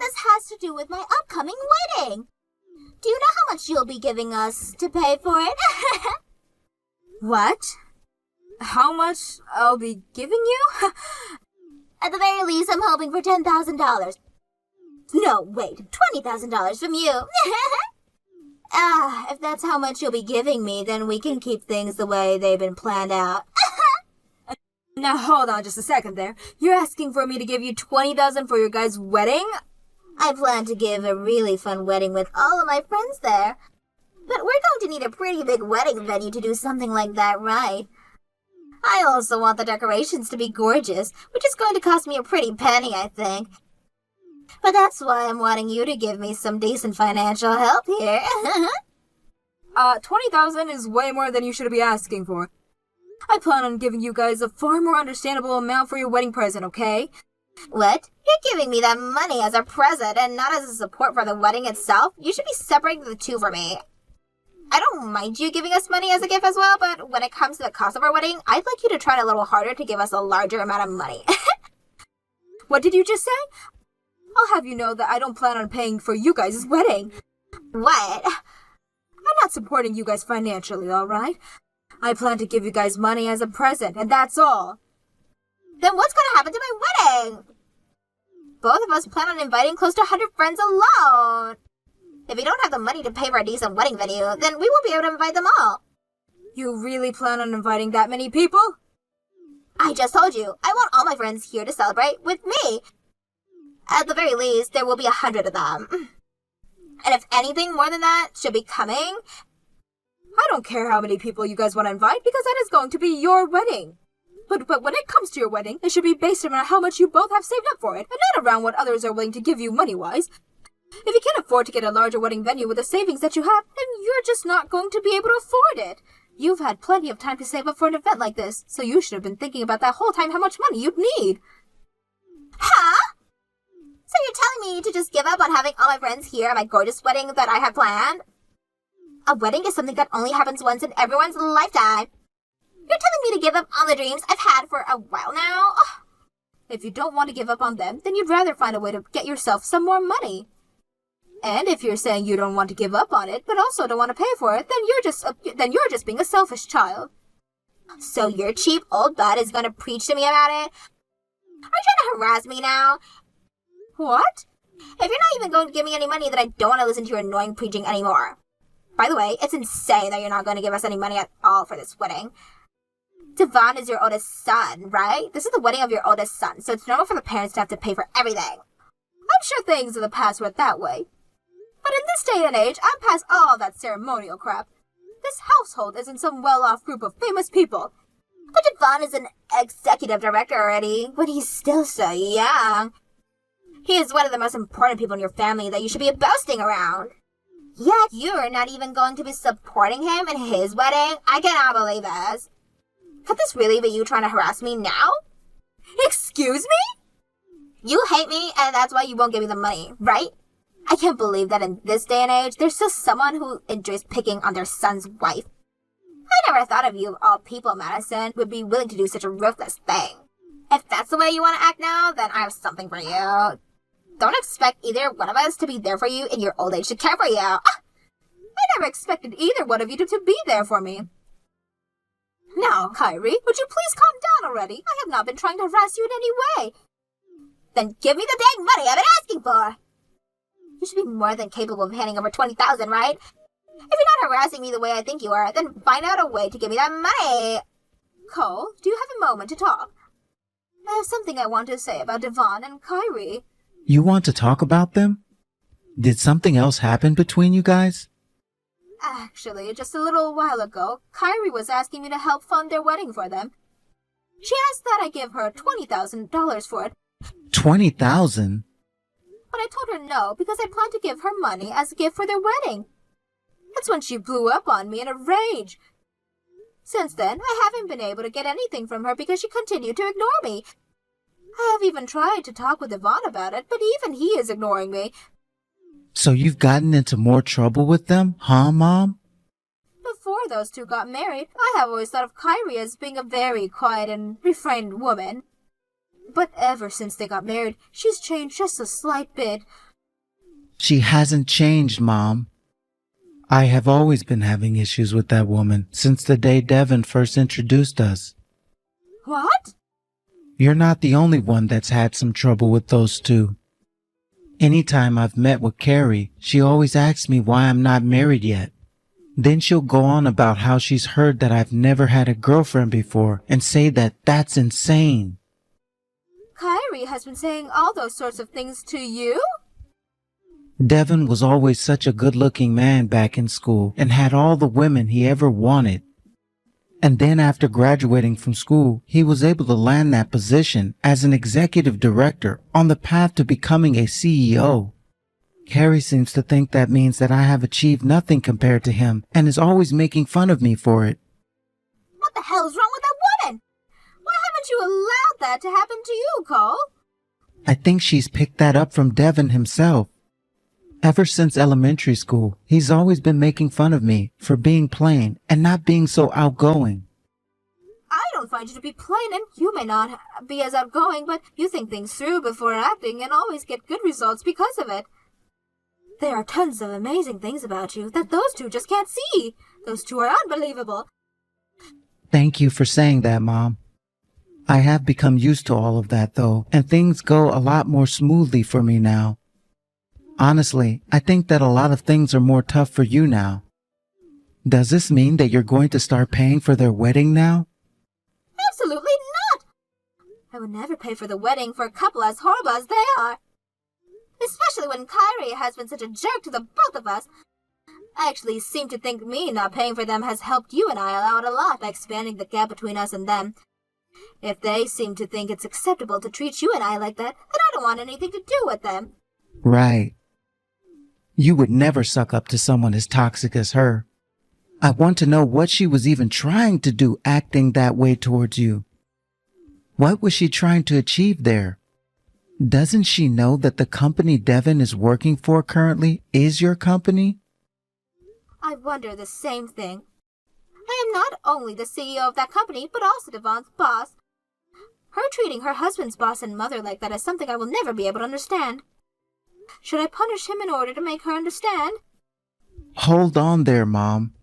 this has to do with my upcoming wedding. Do you know how much you'll be giving us to pay for it? What? How much I'll be giving you? At the very least, I'm hoping for $10,000. No, wait, $20,000 from you. If that's how much you'll be giving me, then we can keep things the way they've been planned out. Now hold on just a second there. You're asking for me to give you $20,000 for your guys' wedding? I plan to give a really fun wedding with all of my friends there. But we're going to need a pretty big wedding venue to do something like that right. I also want the decorations to be gorgeous, which is going to cost me a pretty penny, I think. But that's why I'm wanting you to give me some decent financial help here. $20,000 is way more than you should be asking for. I plan on giving you guys a far more understandable amount for your wedding present, okay? What? You're giving me that money as a present and not as a support for the wedding itself? You should be separating the two for me. I don't mind you giving us money as a gift as well, but when it comes to the cost of our wedding, I'd like you to try a little harder to give us a larger amount of money. What did you just say? I'll have you know that I don't plan on paying for you guys' wedding. What? I'm not supporting you guys financially, alright? I plan to give you guys money as a present, and that's all. Then what's going to happen to my wedding? Both of us plan on inviting close to 100 friends alone. If we don't have the money to pay for a decent wedding venue, then we won't be able to invite them all. You really plan on inviting that many people? I just told you, I want all my friends here to celebrate with me. At the very least, there will be 100 of them. And if anything more than that should be coming... I don't care how many people you guys want to invite, because that is going to be your wedding. But when it comes to your wedding, it should be based around how much you both have saved up for it, and not around what others are willing to give you money-wise. If you can't afford to get a larger wedding venue with the savings that you have, then you're just not going to be able to afford it. You've had plenty of time to save up for an event like this, so you should have been thinking about that whole time how much money you'd need. Huh? So you're telling me to just give up on having all my friends here at my gorgeous wedding that I have planned? A wedding is something that only happens once in everyone's lifetime. You're telling me to give up on the dreams I've had for a while now? If you don't want to give up on them, then you'd rather find a way to get yourself some more money. And if you're saying you don't want to give up on it, but also don't want to pay for it, then you're just being a selfish child. So your cheap old butt is going to preach to me about it? Are you trying to harass me now? What? If you're not even going to give me any money, then I don't want to listen to your annoying preaching anymore. By the way, it's insane that you're not going to give us any money at all for this wedding. Devon is your oldest son, right? This is the wedding of your oldest son, so it's normal for the parents to have to pay for everything. I'm sure things in the past were that way. But in this day and age, I'm past all that ceremonial crap. This household isn't some well-off group of famous people. But Devon is an executive director already, but he's still so young. He is one of the most important people in your family that you should be boasting around. Yet you're not even going to be supporting him in his wedding? I cannot believe this. Could this really be you trying to harass me now? Excuse me? You hate me, and that's why you won't give me the money, right? I can't believe that in this day and age, there's still someone who enjoys picking on their son's wife. I never thought of you of all people, Madison, would be willing to do such a ruthless thing. If that's the way you want to act now, then I have something for you. Don't expect either one of us to be there for you in your old age to care for you. I never expected either one of you to be there for me. Now, Kyrie, would you please calm down already? I have not been trying to harass you in any way. Then give me the dang money I've been asking for. You should be more than capable of handing over $20,000, right? If you're not harassing me the way I think you are, then find out a way to give me that money. Cole, do you have a moment to talk? I have something I want to say about Devon and Kyrie. You want to talk about them? Did something else happen between you guys? Actually, just a little while ago, Kyrie was asking me to help fund their wedding for them. She asked that I give her $20,000 for it. $20,000? But I told her no, because I planned to give her money as a gift for their wedding. That's when she blew up on me in a rage. Since then, I haven't been able to get anything from her because she continued to ignore me. I have even tried to talk with Yvonne about it, but even he is ignoring me. So you've gotten into more trouble with them, huh, Mom? Before those two got married, I have always thought of Kyrie as being a very quiet and refrained woman. But ever since they got married, she's changed just a slight bit. She hasn't changed, Mom. I have always been having issues with that woman since the day Devin first introduced us. What? You're not the only one that's had some trouble with those two. Anytime I've met with Carrie, she always asks me why I'm not married yet. Then she'll go on about how she's heard that I've never had a girlfriend before and say that that's insane. Kyrie has been saying all those sorts of things to you? Devin was always such a good-looking man back in school and had all the women he ever wanted. And then after graduating from school, he was able to land that position as an executive director on the path to becoming a CEO. Carrie seems to think that means that I have achieved nothing compared to him and is always making fun of me for it. What the hell is wrong with that woman? Why haven't you allowed that to happen to you, Cole? I think she's picked that up from Devin himself. Ever since elementary school, he's always been making fun of me for being plain and not being so outgoing. I don't find you to be plain, and you may not be as outgoing, but you think things through before acting and always get good results because of it. There are tons of amazing things about you that those two just can't see. Those two are unbelievable. Thank you for saying that, Mom. I have become used to all of that, though, and things go a lot more smoothly for me now. Honestly, I think that a lot of things are more tough for you now. Does this mean that you're going to start paying for their wedding now? Absolutely not! I would never pay for the wedding for a couple as horrible as they are. Especially when Kyrie has been such a jerk to the both of us. I actually seem to think me not paying for them has helped you and I out a lot by expanding the gap between us and them. If they seem to think it's acceptable to treat you and I like that, then I don't want anything to do with them. Right. You would never suck up to someone as toxic as her. I want to know what she was even trying to do acting that way towards you. What was she trying to achieve there? Doesn't she know that the company Devin is working for currently is your company? I wonder the same thing. I am not only the CEO of that company, but also Devon's boss. Her treating her husband's boss and mother like that is something I will never be able to understand. Should I punish him in order to make her understand? Hold on there, Mom.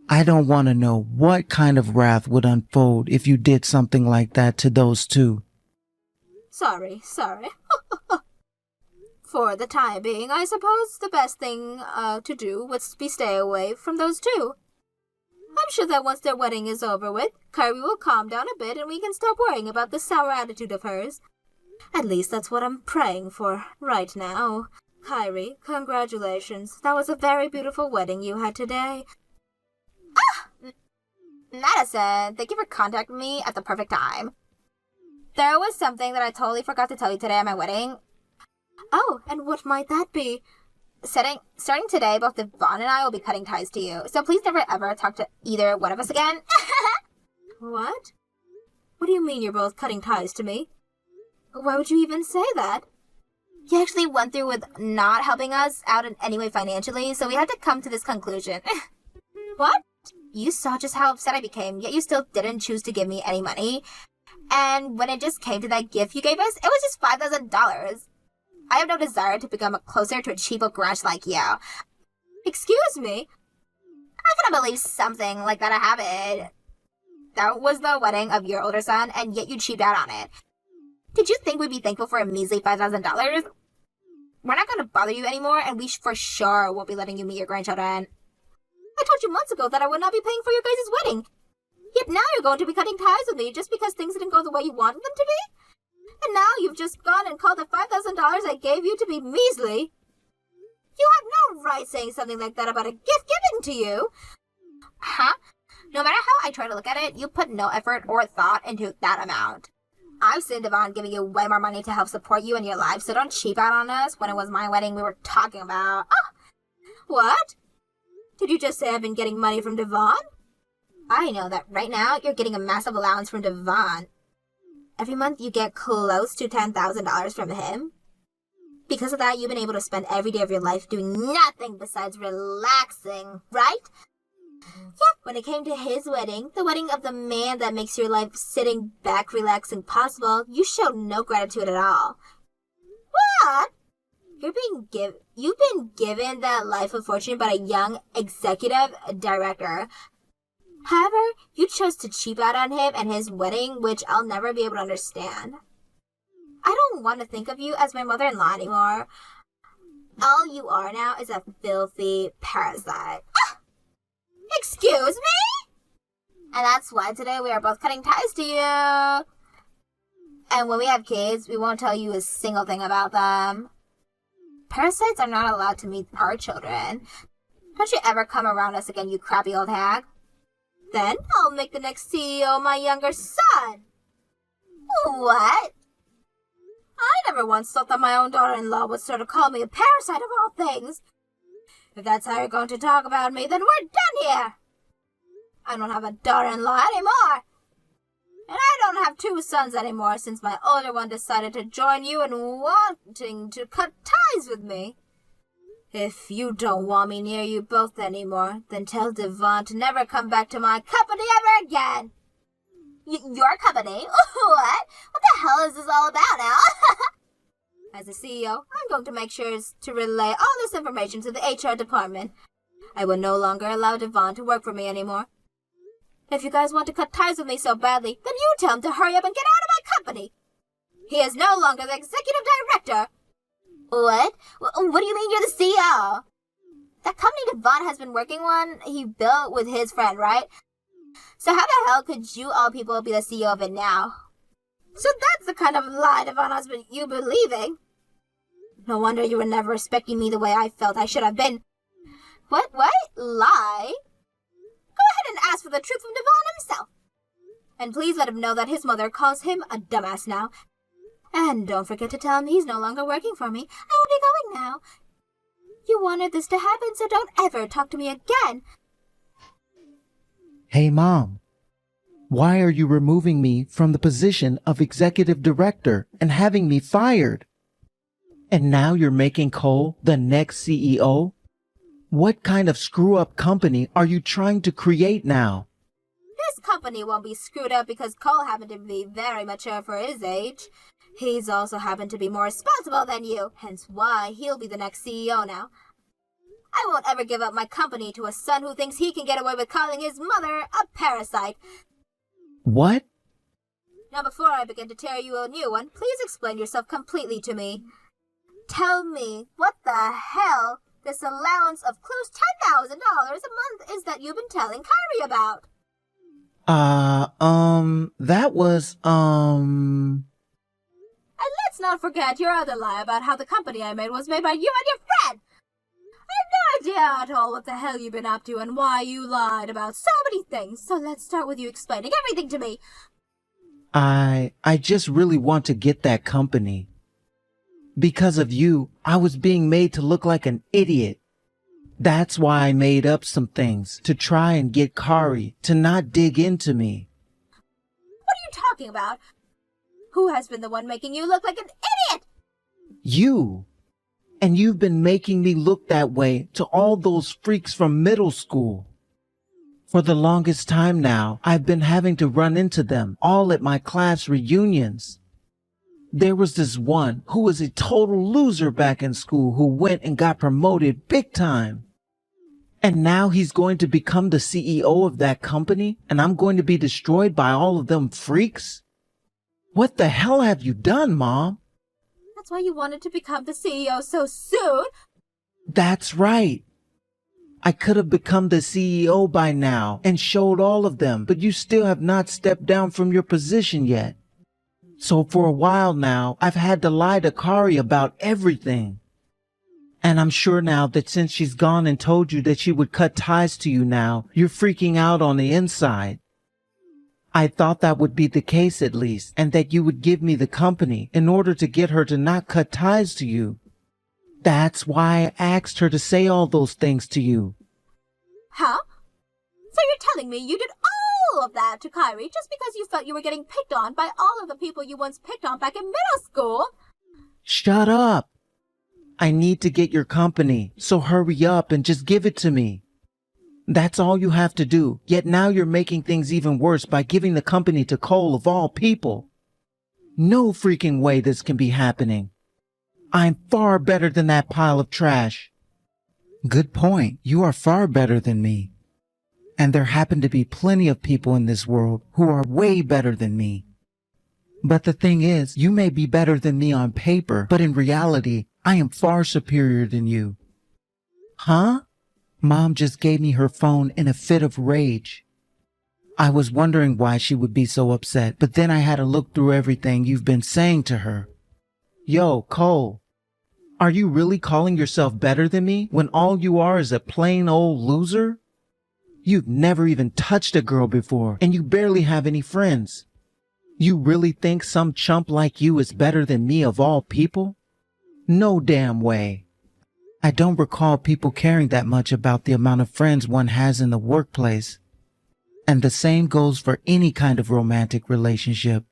I don't want to know what kind of wrath would unfold if you did something like that to those two. Sorry. For the time being, I suppose the best thing to do would be stay away from those two. I'm sure that once their wedding is over with, Kyrie will calm down a bit and we can stop worrying about this sour attitude of hers. At least that's what I'm praying for right now. Kyrie, congratulations. That was a very beautiful wedding you had today. Madison, thank you for contacting me at the perfect time. There was something that I totally forgot to tell you today at my wedding. Oh, and what might that be? Starting today, both Devon and I will be cutting ties to you, so please never ever talk to either one of us again. What? What do you mean you're both cutting ties to me? Why would you even say that? You actually went through with not helping us out in any way financially, so we had to come to this conclusion. What? You saw just how upset I became, yet you still didn't choose to give me any money. And when it just came to that gift you gave us, it was just $5,000. I have no desire to become closer to a cheapo grunge like you. Excuse me? I couldn't believe something like that happened. That was the wedding of your older son, and yet you cheaped out on it. Did you think we'd be thankful for a measly $5,000? We're not going to bother you anymore, and we for sure won't be letting you meet your grandchildren. I told you months ago that I would not be paying for your guys' wedding. Yet now you're going to be cutting ties with me just because things didn't go the way you wanted them to be? And now you've just gone and called the $5,000 I gave you to be measly. You have no right saying something like that about a gift given to you. Huh? No matter how I try to look at it, you put no effort or thought into that amount. I've seen Devon giving you way more money to help support you in your life, so don't cheap out on us when it was my wedding we were talking about. What? Did you just say I've been getting money from Devon? I know that right now you're getting a massive allowance from Devon. Every month you get close to $10,000 from him. Because of that, you've been able to spend every day of your life doing nothing besides relaxing, right? Yep, when it came to his wedding, the wedding of the man that makes your life sitting back relaxing possible, you showed no gratitude at all. What? You've been given that life of fortune by a young executive director. However, you chose to cheap out on him and his wedding, which I'll never be able to understand. I don't want to think of you as my mother-in-law anymore. All you are now is a filthy parasite. Ah! Excuse me? And that's why today we are both cutting ties to you. And when we have kids, we won't tell you a single thing about them. Parasites are not allowed to meet our children. Don't you ever come around us again, you crappy old hag. Then I'll make the next CEO my younger son. What? I never once thought that my own daughter-in-law would sort of call me a parasite of all things. If that's how you're going to talk about me, then we're done here. I don't have a daughter-in-law anymore. And I don't have two sons anymore since my older one decided to join you in wanting to cut ties with me. If you don't want me near you both anymore, then tell Devon to never come back to my company ever again. Your company? What? What the hell is this all about now? As a CEO, I'm going to make sure to relay all this information to the HR department. I will no longer allow Devon to work for me anymore. If you guys want to cut ties with me so badly, then you tell him to hurry up and get out of my company. He is no longer the executive director. What? What do you mean you're the CEO? That company Devon has been working on, he built with his friend, right? So how the hell could you all people be the CEO of it now? So that's the kind of lie Devon has been you believing. No wonder you were never respecting me the way I felt I should have been. What? Lie? Go ahead and ask for the truth from Devon himself. And please let him know that his mother calls him a dumbass now. And don't forget to tell him he's no longer working for me. I will be going now. You wanted this to happen, so don't ever talk to me again. Hey, Mom. Why are you removing me from the position of executive director and having me fired? And now you're making Cole the next CEO? What kind of screw-up company are you trying to create now? This company won't be screwed up because Cole happened to be very mature for his age. He's also happened to be more responsible than you, hence why he'll be the next CEO now. I won't ever give up my company to a son who thinks he can get away with calling his mother a parasite. What? Now before I begin to tear you a new one, please explain yourself completely to me. Tell me what the hell this allowance of close $10,000 a month is that you've been telling Kyrie about. That was, And let's not forget your other lie about how the company I made was made by you and your friend. I have no idea at all what the hell you've been up to and why you lied about so many things. So let's start with you explaining everything to me. I just really want to get that company. Because of you, I was being made to look like an idiot. That's why I made up some things to try and get Kari to not dig into me. What are you talking about? Who has been the one making you look like an idiot? You. And you've been making me look that way to all those freaks from middle school. For the longest time now, I've been having to run into them all at my class reunions. There was this one who was a total loser back in school who went and got promoted big time. And now he's going to become the CEO of that company, and I'm going to be destroyed by all of them freaks? What the hell have you done, Mom? That's why you wanted to become the CEO so soon? That's right. I could have become the CEO by now and showed all of them, but you still have not stepped down from your position yet. So for a while now, I've had to lie to Kari about everything. And I'm sure now that since she's gone and told you that she would cut ties to you now, you're freaking out on the inside. I thought that would be the case at least, and that you would give me the company in order to get her to not cut ties to you. That's why I asked her to say all those things to you. Huh? So you're telling me you did all of that to Kyrie just because you felt you were getting picked on by all of the people you once picked on back in middle school? Shut up! I need to get your company, so hurry up and just give it to me. That's all you have to do, yet now you're making things even worse by giving the company to Cole of all people. No freaking way this can be happening. I'm far better than that pile of trash. Good point. You are far better than me. And there happen to be plenty of people in this world who are way better than me. But the thing is, you may be better than me on paper, but in reality, I am far superior than you. Huh? Mom just gave me her phone in a fit of rage. I was wondering why she would be so upset, but then I had to look through everything you've been saying to her. Yo, Cole, are you really calling yourself better than me when all you are is a plain old loser? You've never even touched a girl before, and you barely have any friends. You really think some chump like you is better than me of all people? No damn way. I don't recall people caring that much about the amount of friends one has in the workplace. And the same goes for any kind of romantic relationship.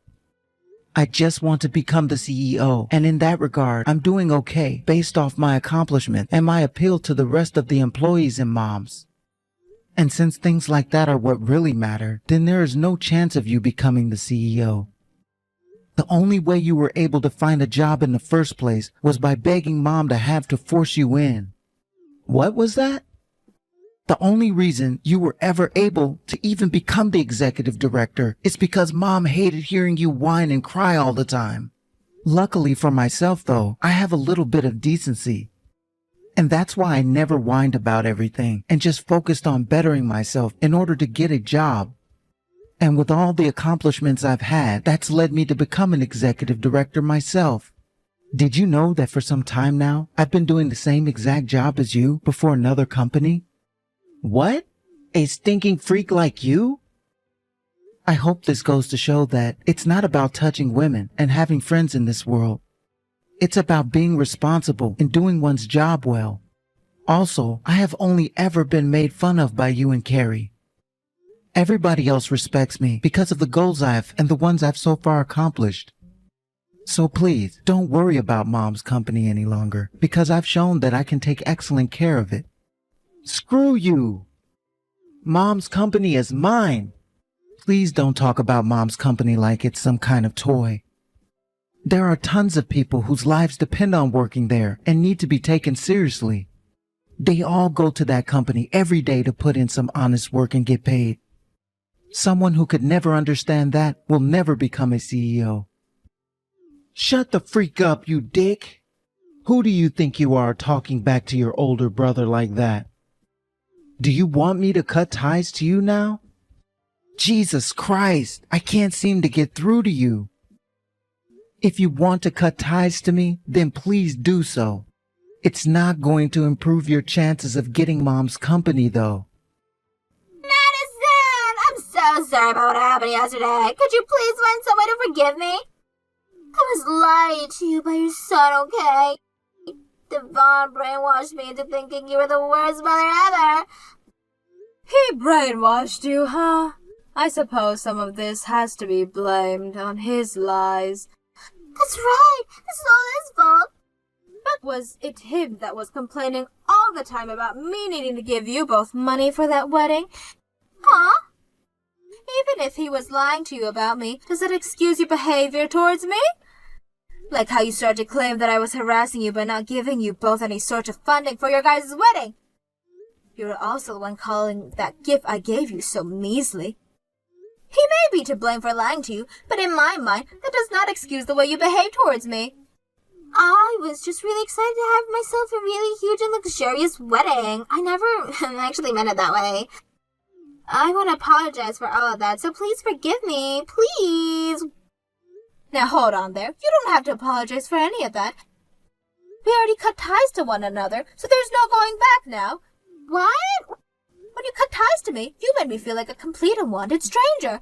I just want to become the CEO, and in that regard, I'm doing okay based off my accomplishment and my appeal to the rest of the employees and moms. And since things like that are what really matter, then there is no chance of you becoming the CEO. The only way you were able to find a job in the first place was by begging Mom to have to force you in. What was that? The only reason you were ever able to even become the executive director is because Mom hated hearing you whine and cry all the time. Luckily for myself, though, I have a little bit of decency. And that's why I never whined about everything and just focused on bettering myself in order to get a job. And with all the accomplishments I've had, that's led me to become an executive director myself. Did you know that for some time now, I've been doing the same exact job as you before another company? What? A stinking freak like you? I hope this goes to show that it's not about touching women and having friends in this world. It's about being responsible and doing one's job well. Also, I have only ever been made fun of by you and Carrie. Everybody else respects me because of the goals I've and the ones I've so far accomplished. So please, don't worry about Mom's company any longer because I've shown that I can take excellent care of it. Screw you! Mom's company is mine! Please don't talk about Mom's company like it's some kind of toy. There are tons of people whose lives depend on working there and need to be taken seriously. They all go to that company every day to put in some honest work and get paid. Someone who could never understand that will never become a CEO. Shut the freak up, you dick! Who do you think you are talking back to your older brother like that? Do you want me to cut ties to you now? Jesus Christ, I can't seem to get through to you. If you want to cut ties to me, then please do so. It's not going to improve your chances of getting Mom's company, though. Madison! I'm so sorry about what happened yesterday. Could you please find some way to forgive me? I was lied to you by your son, okay? Devon brainwashed me into thinking you were the worst mother ever. He brainwashed you, huh? I suppose some of this has to be blamed on his lies. That's right. This is all his fault. But was it him that was complaining all the time about me needing to give you both money for that wedding? Huh? Even if he was lying to you about me, does that excuse your behavior towards me? Like how you started to claim that I was harassing you by not giving you both any sort of funding for your guys' wedding. You were also the one calling that gift I gave you so measly. He may be to blame for lying to you, but in my mind, that does not excuse the way you behave towards me. I was just really excited to have myself a really huge and luxurious wedding. I never actually meant it that way. I want to apologize for all of that, so please forgive me. Please. Now hold on there. You don't have to apologize for any of that. We already cut ties to one another, so there's no going back now. What? When you cut ties to me, you made me feel like a complete and wanted stranger.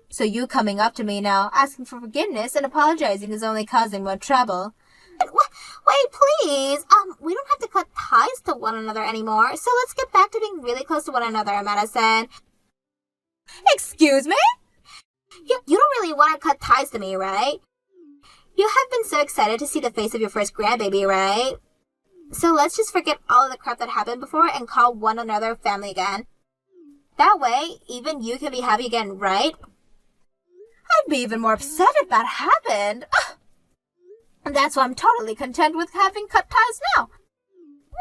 So you coming up to me now, asking for forgiveness and apologizing is only causing more trouble. Wait, please. We don't have to cut ties to one another anymore, so let's get back to being really close to one another, Madison. Excuse me? You don't really want to cut ties to me, right? You have been so excited to see the face of your first grandbaby, right? So let's just forget all of the crap that happened before and call one another family again. That way, even you can be happy again, right? I'd be even more upset if that happened. Ugh. And that's why I'm totally content with having cut ties now.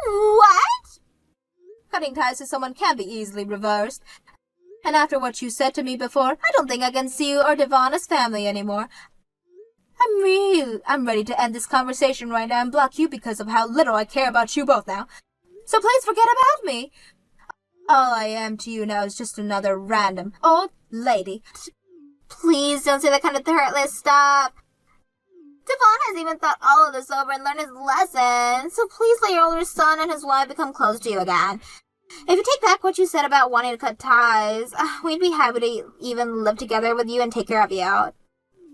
What? Cutting ties to someone can be easily reversed. And after what you said to me before, I don't think I can see you or Devon as family anymore. I'm ready to end this conversation right now and block you because of how little I care about you both now. So please forget about me. All I am to you now is just another random old lady. Please don't say that kind of heartless stuff. Devon has even thought all of this over and learned his lesson. So please let your older son and his wife become close to you again. If you take back what you said about wanting to cut ties, we'd be happy to even live together with you and take care of you.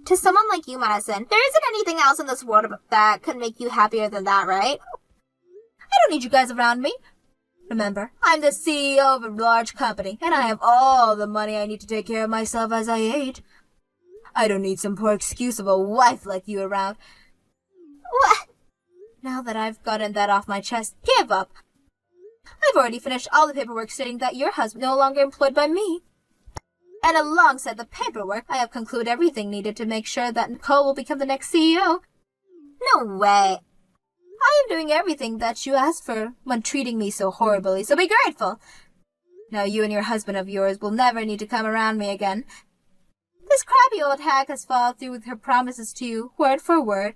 To someone like you, Madison, there isn't anything else in this world that could make you happier than that, right? I don't need you guys around me. Remember, I'm the CEO of a large company, and I have all the money I need to take care of myself as I age. I don't need some poor excuse of a wife like you around. What? Now that I've gotten that off my chest, give up. I've already finished all the paperwork stating that your husband is no longer employed by me. And alongside the paperwork, I have concluded everything needed to make sure that Nicole will become the next CEO. No way. I am doing everything that you asked for when treating me so horribly, so be grateful. Now you and your husband of yours will never need to come around me again. This crappy old hag has followed through with her promises to you, word for word.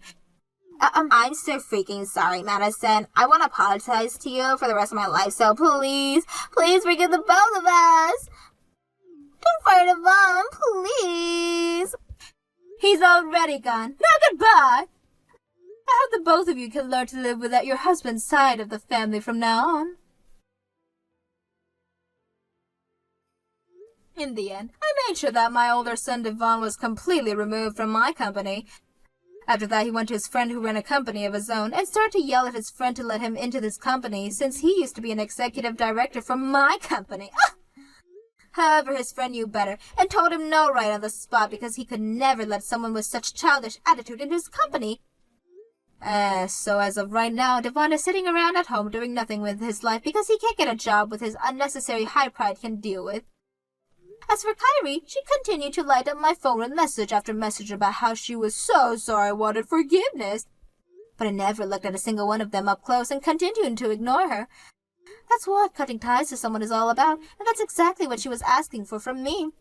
I'm so freaking sorry, Madison. I want to apologize to you for the rest of my life, so please forgive the both of us. Don't fire Devon, please. He's already gone. Now goodbye. I hope the both of you can learn to live without your husband's side of the family from now on. In the end, I made sure that my older son Devon was completely removed from my company. After that, he went to his friend who ran a company of his own and started to yell at his friend to let him into this company since he used to be an executive director for my company. However, his friend knew better and told him no right on the spot because he could never let someone with such childish attitude into his company. So as of right now, Devon is sitting around at home doing nothing with his life because he can't get a job with his unnecessary high pride can deal with. As for Kyrie, she continued to light up my phone with message after message about how she was so sorry and wanted forgiveness. But I never looked at a single one of them up close and continued to ignore her. That's what cutting ties to someone is all about, and that's exactly what she was asking for from me.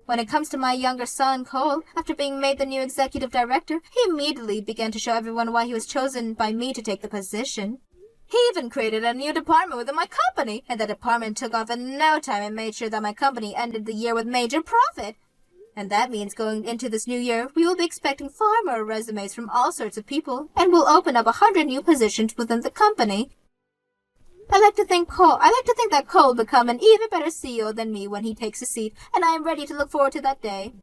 When it comes to my younger son, Cole, after being made the new executive director, he immediately began to show everyone why he was chosen by me to take the position. He even created a new department within my company, and the department took off in no time and made sure that my company ended the year with major profit. And that means going into this new year, we will be expecting far more resumes from all sorts of people, and we'll open up 100 new positions within the company. I like to think that Cole will become an even better CEO than me when he takes a seat, and I am ready to look forward to that day.